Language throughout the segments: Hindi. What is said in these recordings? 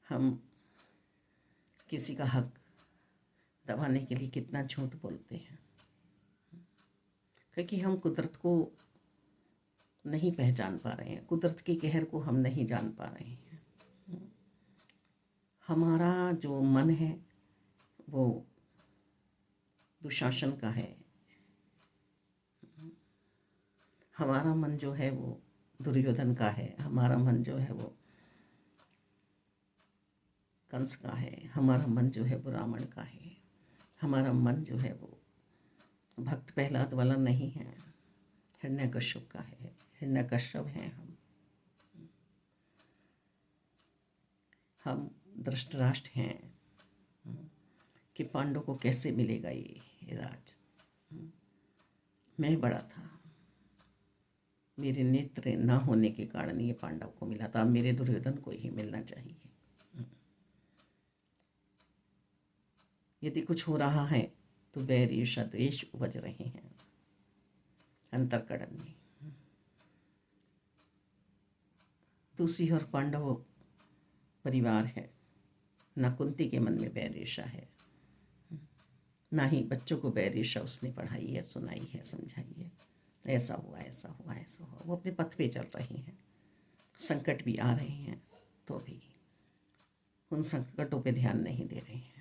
हम किसी का हक दबाने के लिए कितना झूठ बोलते हैं, क्योंकि हम कुदरत को नहीं पहचान पा रहे हैं, कुदरत के कहर को हम नहीं जान पा रहे हैं। हमारा जो मन है वो दुशासन का है, हमारा मन जो है वो दुर्योधन का है, हमारा मन जो है वो कंस का है, हमारा मन जो है वो रावण का है, हमारा मन जो है वो भक्त प्रहलाद वाला नहीं है, हिरण्यकश्यप का है, हिरण्यकश्यप हैं हम धृतराष्ट्र हैं कि पांडव को कैसे मिलेगा ये राज। मैं बड़ा था, मेरे नेत्र ना होने के कारण ये पांडव को मिला था, अब मेरे दुर्योधन को ही मिलना चाहिए। यदि कुछ हो रहा है तो बैर ईर्ष्या द्वेष उपज रहे हैं अंतर्करण में। तुलसी और पांडव परिवार है, ना कुंती के मन में बैर ईर्ष्या है, ना ही बच्चों को बैर ईर्ष्या उसने पढ़ाई है, सुनाई है, समझाई है। ऐसा हुआ, ऐसा हुआ, ऐसा हुआ। वो अपने पथ पे चल रहे हैं, संकट भी आ रहे हैं तो भी उन संकटों पे ध्यान नहीं दे रहे हैं,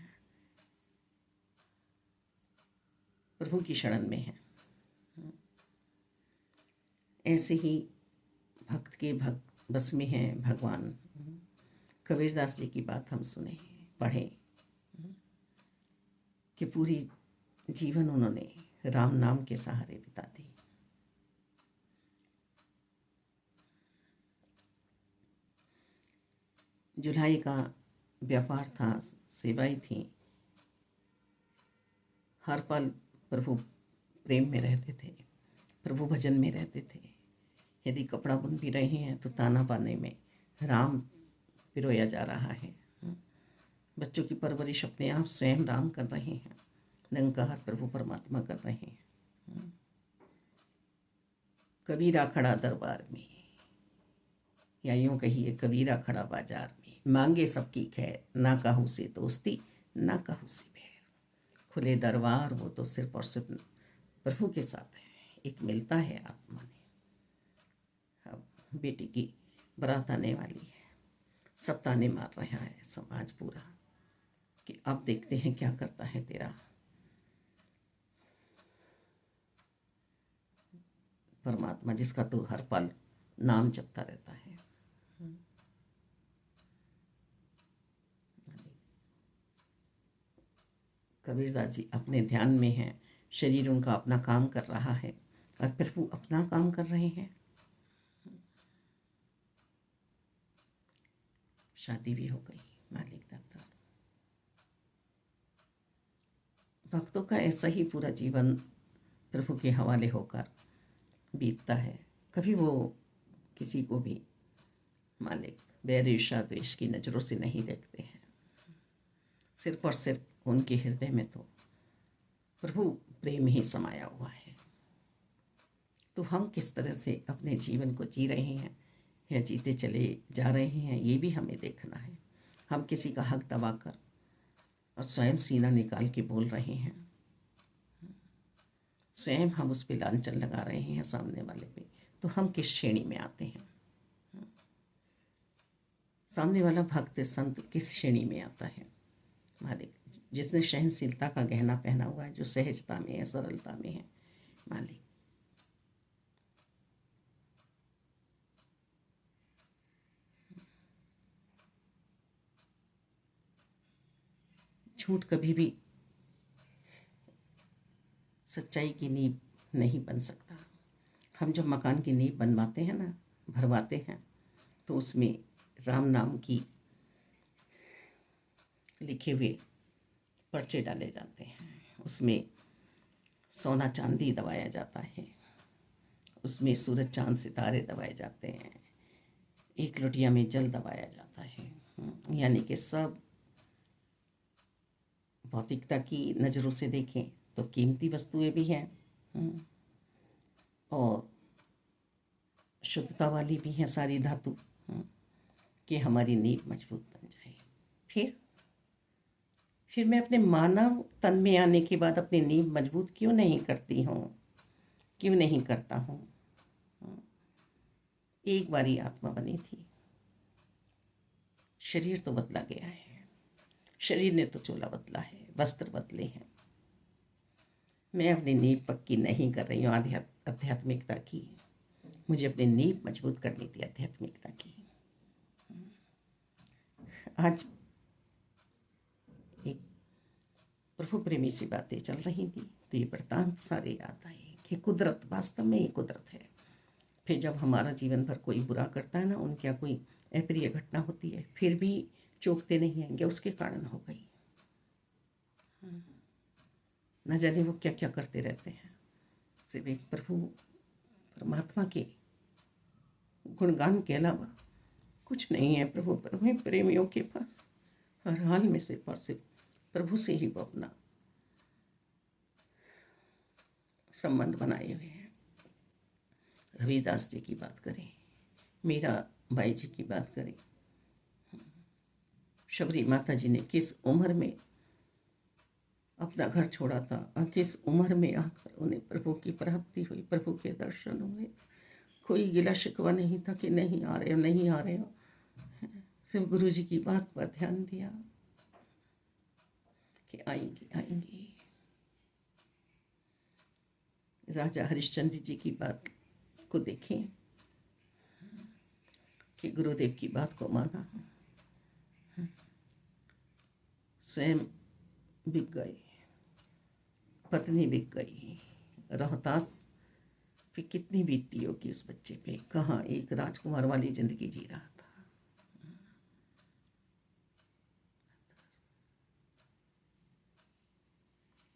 प्रभु की शरण में है। ऐसे ही भक्त के भक्त बस में हैं भगवान। कबीरदास जी की बात हम सुने, पढ़े कि पूरी जीवन उन्होंने राम नाम के सहारे बिता दी। जुलाई का व्यापार था, सेवाएं थी, हर पल प्रभु प्रेम में रहते थे, प्रभु भजन में रहते थे। यदि कपड़ा बुन भी रहे हैं तो ताना बाने में राम पिरोया जा रहा है। बच्चों की परवरिश अपने आप स्वयं राम कर रहे हैं, निरंकार प्रभु परमात्मा कर रहे हैं। कबीरा खड़ा दरबार में, या यूँ कहिए कबीरा खड़ा बाजार में, मांगे सबकी खैर, ना काहू से दोस्ती, ना काहू से बैर। खुले दरबार वो तो सिर्फ और सिर्फ प्रभु के साथ है, एक मिलता है आत्मा ने। अब बेटी की बारात आने वाली है, सब ताने मार रहा है समाज पूरा कि अब देखते हैं क्या करता है तेरा परमात्मा, जिसका तो हर पल नाम जपता रहता है। कबीरदास जी अपने ध्यान में हैं, शरीर उनका अपना काम कर रहा है और प्रभु अपना काम कर रहे हैं। शादी भी हो गई, मालिक दाता। भक्तों का ऐसा ही पूरा जीवन प्रभु के हवाले होकर बीतता है। कभी वो किसी को भी मालिक बैर ईर्ष्या द्वेष की नज़रों से नहीं देखते हैं, सिर्फ और सिर्फ उनके हृदय में तो प्रभु प्रेम ही समाया हुआ है। तो हम किस तरह से अपने जीवन को जी रहे हैं या जीते चले जा रहे हैं, ये भी हमें देखना है। हम किसी का हक दबाकर और स्वयं सीना निकाल के बोल रहे हैं, स्वयं हम उस पर लांछन लगा रहे हैं सामने वाले पे, तो हम किस श्रेणी में आते हैं? सामने वाला भक्त संत किस श्रेणी में आता है? मालिक, जिसने सहनशीलता का गहना पहना हुआ है, जो सहजता में है, सरलता में है, मालिक झूठ कभी भी सच्चाई की नींव नहीं बन सकता। हम जब मकान की नींव बनवाते हैं ना, भरवाते हैं, तो उसमें राम नाम की लिखे हुए पर्चे डाले जाते हैं, उसमें सोना चांदी दबाया जाता है, उसमें सूरज चांद सितारे दबाए जाते हैं, एक लोटिया में जल दबाया जाता है। यानी कि सब भौतिकता की नज़रों से देखें तो कीमती वस्तुएं भी हैं और शुद्धता वाली भी हैं सारी धातु, कि हमारी नींव मजबूत बन जाए। फिर मैं अपने मानव तन में आने के बाद अपनी नींव मजबूत क्यों नहीं करती हूँ, क्यों नहीं करता हूँ। एक बारी आत्मा बनी थी, शरीर तो बदला गया है, शरीर ने तो चोला बदला है, वस्त्र बदले हैं। मैं अपनी नींव पक्की नहीं कर रही हूँ आध्यात्मिकता की। मुझे अपनी नींव मजबूत करनी थी आध्यात्मिकता की। आज एक प्रभु प्रेमी सी बातें चल रही थी तो ये वृत्तांत सारे याद आए कि कुदरत वास्तव में ये कुदरत है। फिर जब हमारा जीवन भर कोई बुरा करता है ना, उनके यहाँ कोई अप्रिय घटना होती है, फिर भी चौंकते नहीं आएंगे, उसके कारण हो गई। न जाने वो क्या क्या करते रहते हैं। सिर्फ एक प्रभु परमात्मा के गुणगान के अलावा कुछ नहीं है प्रभु प्रेमियों के पास। हर हाल में से प्रभु से ही वो अपना संबंध बनाए हुए हैं। रविदास जी की बात करें, मीरा बाई जी की बात करें, शबरी माता जी ने किस उम्र में अपना घर छोड़ा था और किस उम्र में आकर उन्हें प्रभु की प्राप्ति हुई, प्रभु के दर्शन हुए। कोई गिला शिकवा नहीं था कि नहीं आ रहे हो, नहीं आ रहे हो। सिर्फ गुरु जी की बात पर ध्यान दिया कि आएंगे आएंगे। राजा हरिश्चंद्र जी की बात को देखें कि गुरुदेव की बात को माना, स्वयं बिक गए, पत्नी बिक गई, रोहतास पे कितनी बीतती होगी उस बच्चे पे। कहाँ एक राजकुमार वाली जिंदगी जी रहा था।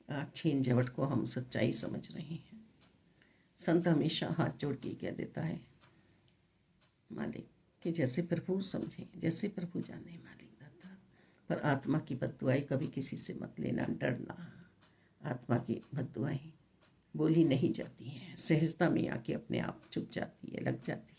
आज छीन झपट को हम सच्चाई समझ रहे हैं। संत हमेशा हाथ जोड़ के कह देता है मालिक कि जैसे प्रभु समझे, जैसे प्रभु जाने मालिक दाता। पर आत्मा की बद्दुआएं कभी किसी से मत लेना, डरना। आत्मा की बद्दुआएं बोली नहीं जाती हैं, सहजता में आके अपने आप चुप जाती है, लग जाती है।